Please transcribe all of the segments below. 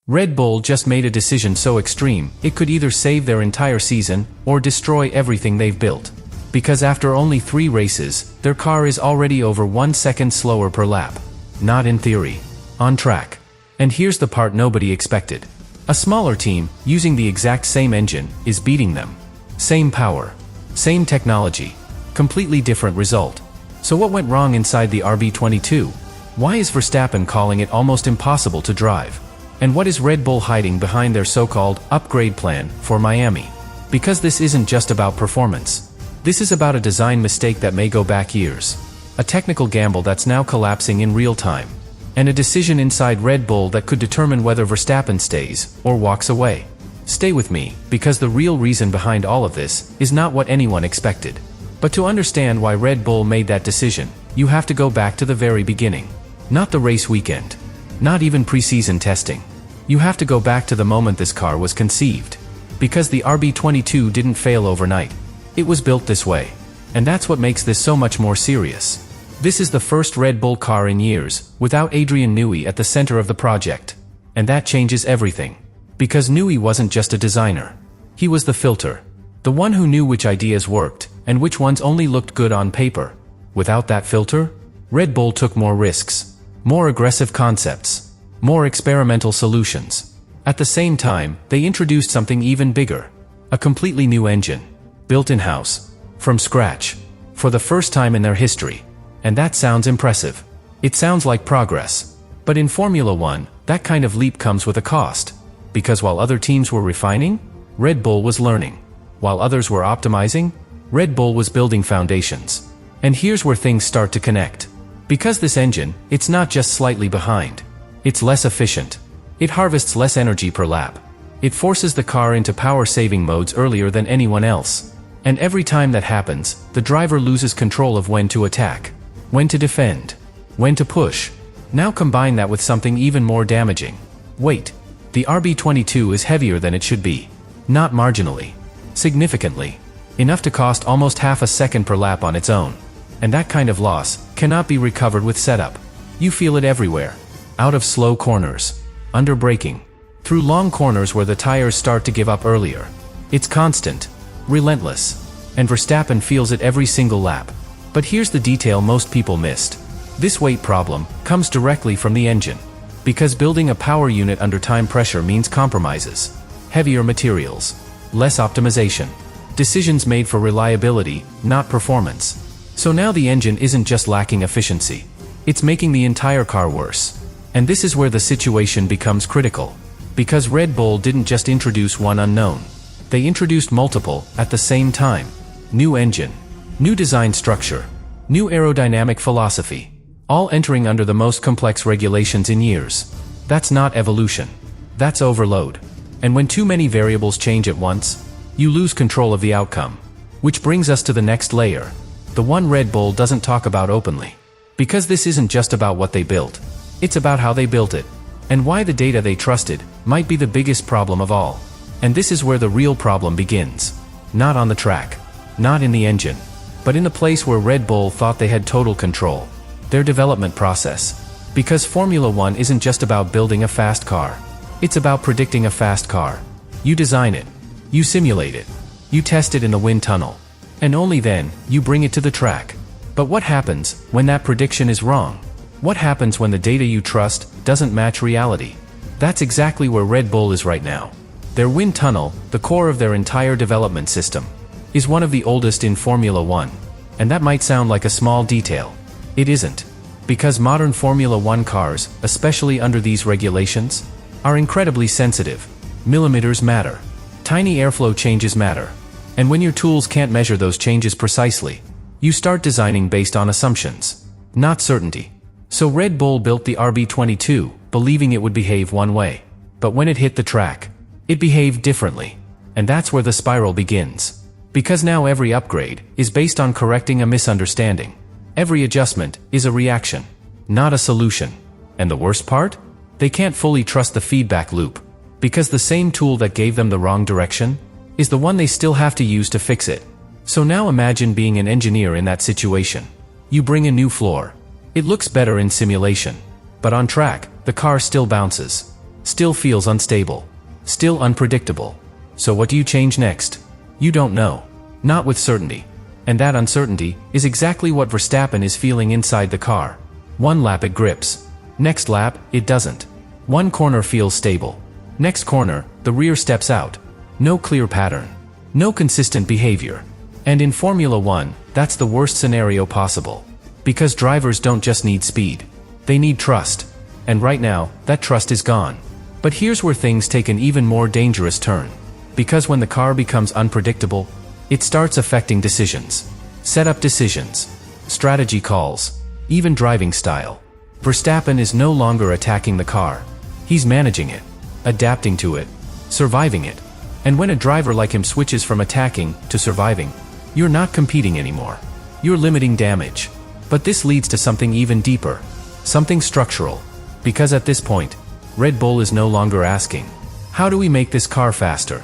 Red Bull just made a decision so extreme, it could either save their entire season, or destroy everything they've built. Because after only 3 races, their car is already over 1 second slower per lap. Not in theory. On track. And here's the part nobody expected. A smaller team, using the exact same engine, is beating them. Same power. Same technology. Completely different result. So what went wrong inside the RB22? Why is Verstappen calling it almost impossible to drive? And what is Red Bull hiding behind their so-called upgrade plan for Miami? Because this isn't just about performance. This is about a design mistake that may go back years. A technical gamble that's now collapsing in real time. And a decision inside Red Bull that could determine whether Verstappen stays or walks away. Stay with me, because the real reason behind all of this is not what anyone expected. But to understand why Red Bull made that decision, you have to go back to the very beginning. Not the race weekend. Not even pre-season testing. You have to go back to the moment this car was conceived. Because the RB22 didn't fail overnight. It was built this way. And that's what makes this so much more serious. This is the first Red Bull car in years, without Adrian Newey at the center of the project. And that changes everything. Because Newey wasn't just a designer. He was the filter. The one who knew which ideas worked, and which ones only looked good on paper. Without that filter, Red Bull took more risks. More aggressive concepts. More experimental solutions. At the same time, they introduced something even bigger. A completely new engine. Built in-house. From scratch. For the first time in their history. And that sounds impressive. It sounds like progress. But in Formula One, that kind of leap comes with a cost. Because while other teams were refining, Red Bull was learning. While others were optimizing, Red Bull was building foundations. And here's where things start to connect. Because this engine, it's not just slightly behind. It's less efficient. It harvests less energy per lap. It forces the car into power-saving modes earlier than anyone else. And every time that happens, the driver loses control of when to attack. When to defend. When to push. Now combine that with something even more damaging. Weight. The RB22 is heavier than it should be. Not marginally. Significantly. Enough to cost almost half a second per lap on its own. And that kind of loss cannot be recovered with setup. You feel it everywhere. Out of slow corners. Under braking. Through long corners where the tires start to give up earlier. It's constant. Relentless. And Verstappen feels it every single lap. But here's the detail most people missed. This weight problem comes directly from the engine. Because building a power unit under time pressure means compromises. Heavier materials. Less optimization. Decisions made for reliability, not performance. So now the engine isn't just lacking efficiency. It's making the entire car worse. And this is where the situation becomes critical. Because Red Bull didn't just introduce one unknown. They introduced multiple at the same time. New engine. New design structure. New aerodynamic philosophy. All entering under the most complex regulations in years. That's not evolution. That's overload. And when too many variables change at once, you lose control of the outcome. Which brings us to the next layer. The one Red Bull doesn't talk about openly. Because this isn't just about what they built. It's about how they built it. And why the data they trusted might be the biggest problem of all. And this is where the real problem begins. Not on the track. Not in the engine. But in the place where Red Bull thought they had total control. Their development process. Because Formula One isn't just about building a fast car. It's about predicting a fast car. You design it. You simulate it. You test it in the wind tunnel. And only then, you bring it to the track. But what happens when that prediction is wrong? What happens when the data you trust doesn't match reality? That's exactly where Red Bull is right now. Their wind tunnel, the core of their entire development system, is one of the oldest in Formula One. And that might sound like a small detail. It isn't. Because modern Formula One cars, especially under these regulations, are incredibly sensitive. Millimeters matter. Tiny airflow changes matter. And when your tools can't measure those changes precisely, you start designing based on assumptions, not certainty. So Red Bull built the RB22, believing it would behave one way. But when it hit the track, it behaved differently. And that's where the spiral begins. Because now every upgrade is based on correcting a misunderstanding. Every adjustment is a reaction, not a solution. And the worst part? They can't fully trust the feedback loop. Because the same tool that gave them the wrong direction is the one they still have to use to fix it. So now imagine being an engineer in that situation. You bring a new floor. It looks better in simulation. But on track, the car still bounces. Still feels unstable. Still unpredictable. So what do you change next? You don't know. Not with certainty. And that uncertainty is exactly what Verstappen is feeling inside the car. One lap it grips. Next lap, it doesn't. One corner feels stable. Next corner, the rear steps out. No clear pattern. No consistent behavior. And in Formula One, that's the worst scenario possible. Because drivers don't just need speed. They need trust. And right now, that trust is gone. But here's where things take an even more dangerous turn. Because when the car becomes unpredictable, it starts affecting decisions. Setup decisions. Strategy calls. Even driving style. Verstappen is no longer attacking the car. He's managing it. Adapting to it. Surviving it. And when a driver like him switches from attacking to surviving, you're not competing anymore. You're limiting damage. But this leads to something even deeper. Something structural. Because at this point, Red Bull is no longer asking, how do we make this car faster?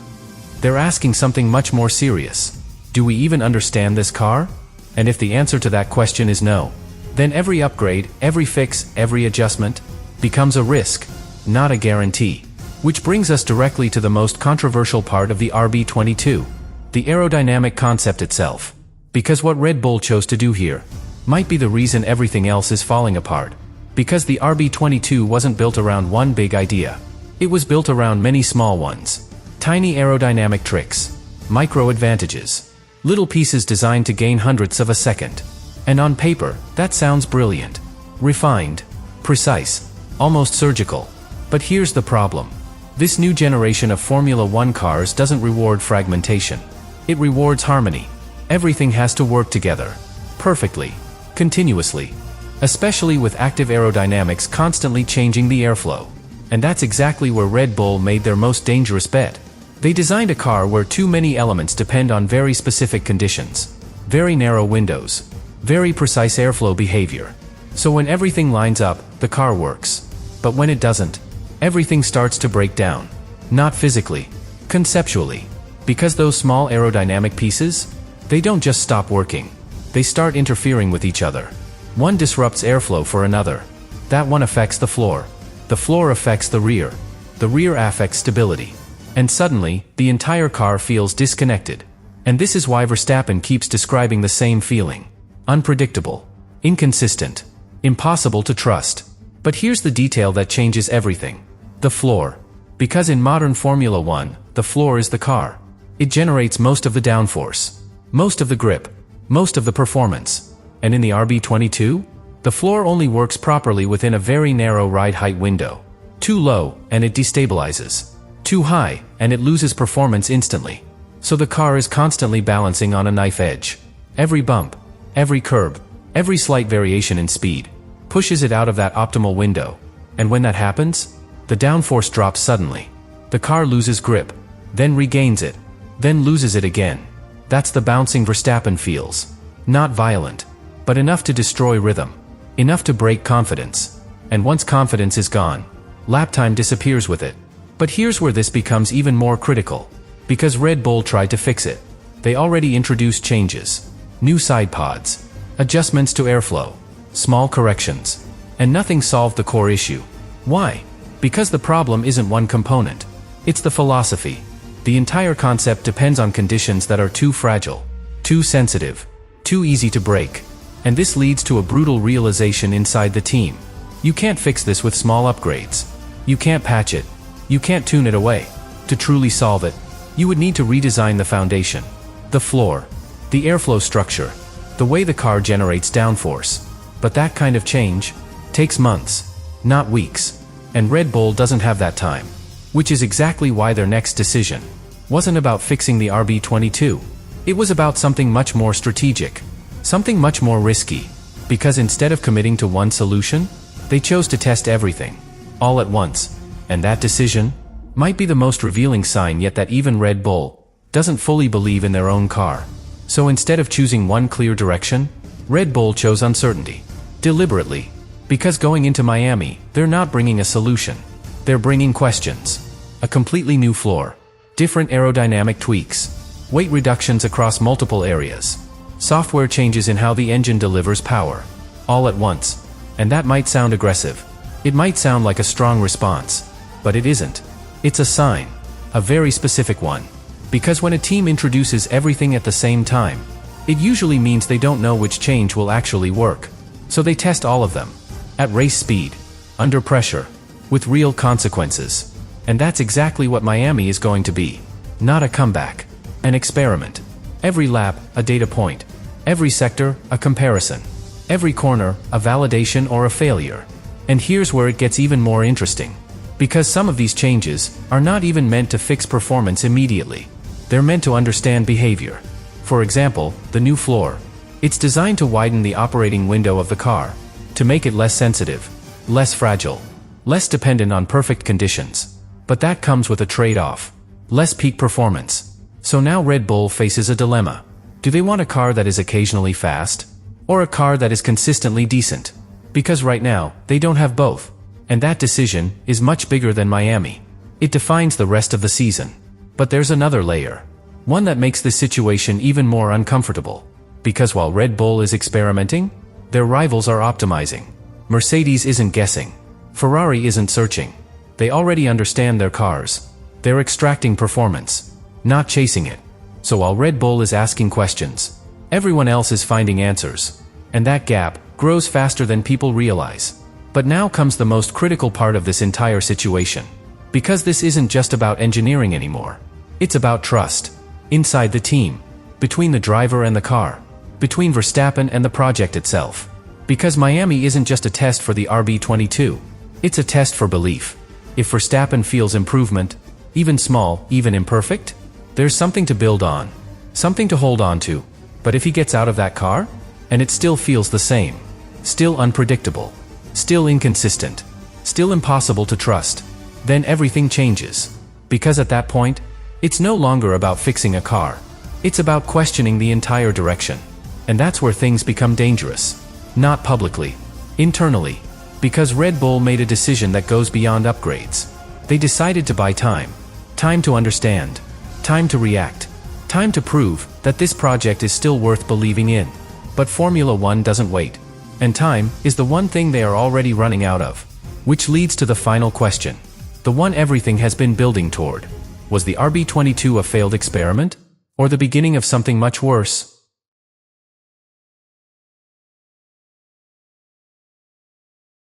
They're asking something much more serious. Do we even understand this car? And if the answer to that question is no, then every upgrade, every fix, every adjustment becomes a risk, not a guarantee. Which brings us directly to the most controversial part of the RB22, the aerodynamic concept itself. Because what Red Bull chose to do here might be the reason everything else is falling apart. Because the RB22 wasn't built around one big idea. It was built around many small ones. Tiny aerodynamic tricks. Micro advantages. Little pieces designed to gain hundredths of a second. And on paper, that sounds brilliant. Refined. Precise. Almost surgical. But here's the problem. This new generation of Formula One cars doesn't reward fragmentation. It rewards harmony. Everything has to work together. Perfectly. Continuously. Especially with active aerodynamics constantly changing the airflow. And that's exactly where Red Bull made their most dangerous bet. They designed a car where too many elements depend on very specific conditions. Very narrow windows. Very precise airflow behavior. So when everything lines up, the car works. But when it doesn't, everything starts to break down. Not physically. Conceptually. Because those small aerodynamic pieces, they don't just stop working. They start interfering with each other. One disrupts airflow for another. That one affects the floor. The floor affects the rear. The rear affects stability. And suddenly, the entire car feels disconnected. And this is why Verstappen keeps describing the same feeling. Unpredictable. Inconsistent. Impossible to trust. But here's the detail that changes everything. The floor. Because in modern Formula One, the floor is the car. It generates most of the downforce. Most of the grip. Most of the performance. And in the RB22, the floor only works properly within a very narrow ride height window. Too low, and it destabilizes. Too high, and it loses performance instantly. So the car is constantly balancing on a knife edge. Every bump, every curb, every slight variation in speed pushes it out of that optimal window. And when that happens, the downforce drops suddenly. The car loses grip, then regains it, then loses it again. That's the bouncing Verstappen feels. Not violent, but enough to destroy rhythm. Enough to break confidence. And once confidence is gone, lap time disappears with it. But here's where this becomes even more critical. Because Red Bull tried to fix it. They already introduced changes. New side pods. Adjustments to airflow. Small corrections. And nothing solved the core issue. Why? Because the problem isn't one component. It's the philosophy. The entire concept depends on conditions that are too fragile. Too sensitive. Too easy to break. And this leads to a brutal realization inside the team. You can't fix this with small upgrades. You can't patch it. You can't tune it away. To truly solve it, you would need to redesign the foundation. The floor. The airflow structure. The way the car generates downforce. But that kind of change takes months, not weeks. And Red Bull doesn't have that time. Which is exactly why their next decision wasn't about fixing the RB22. It was about something much more strategic. Something much more risky. Because instead of committing to one solution, they chose to test everything. All at once. And that decision might be the most revealing sign yet that even Red Bull doesn't fully believe in their own car. So instead of choosing one clear direction, Red Bull chose uncertainty. Deliberately. Because going into Miami, they're not bringing a solution. They're bringing questions. A completely new floor. Different aerodynamic tweaks. Weight reductions across multiple areas. Software changes in how the engine delivers power. All at once. And that might sound aggressive. It might sound like a strong response. But it isn't. It's a sign. A very specific one. Because when a team introduces everything at the same time, it usually means they don't know which change will actually work. So they test all of them. At race speed. Under pressure. With real consequences. And that's exactly what Miami is going to be. Not a comeback. An experiment. Every lap, a data point. Every sector, a comparison. Every corner, a validation or a failure. And here's where it gets even more interesting. Because some of these changes are not even meant to fix performance immediately. They're meant to understand behavior. For example, the new floor. It's designed to widen the operating window of the car, to make it less sensitive, less fragile, less dependent on perfect conditions. But that comes with a trade-off. Less peak performance. So now Red Bull faces a dilemma. Do they want a car that is occasionally fast? Or a car that is consistently decent? Because right now, they don't have both. And that decision is much bigger than Miami. It defines the rest of the season. But there's another layer. One that makes this situation even more uncomfortable. Because while Red Bull is experimenting, their rivals are optimizing. Mercedes isn't guessing. Ferrari isn't searching. They already understand their cars. They're extracting performance, not chasing it. So while Red Bull is asking questions, everyone else is finding answers. And that gap grows faster than people realize. But now comes the most critical part of this entire situation. Because this isn't just about engineering anymore. It's about trust. Inside the team. Between the driver and the car. Between Verstappen and the project itself. Because Miami isn't just a test for the RB22. It's a test for belief. If Verstappen feels improvement, even small, even imperfect, there's something to build on. Something to hold on to. But if he gets out of that car, and it still feels the same. Still unpredictable. Still inconsistent. Still impossible to trust. Then everything changes. Because at that point, it's no longer about fixing a car. It's about questioning the entire direction. And that's where things become dangerous. Not publicly. Internally. Because Red Bull made a decision that goes beyond upgrades. They decided to buy time. Time to understand. Time to react. Time to prove that this project is still worth believing in. But Formula One doesn't wait. And time is the one thing they are already running out of. Which leads to the final question. The one everything has been building toward. Was the RB22 a failed experiment? Or the beginning of something much worse?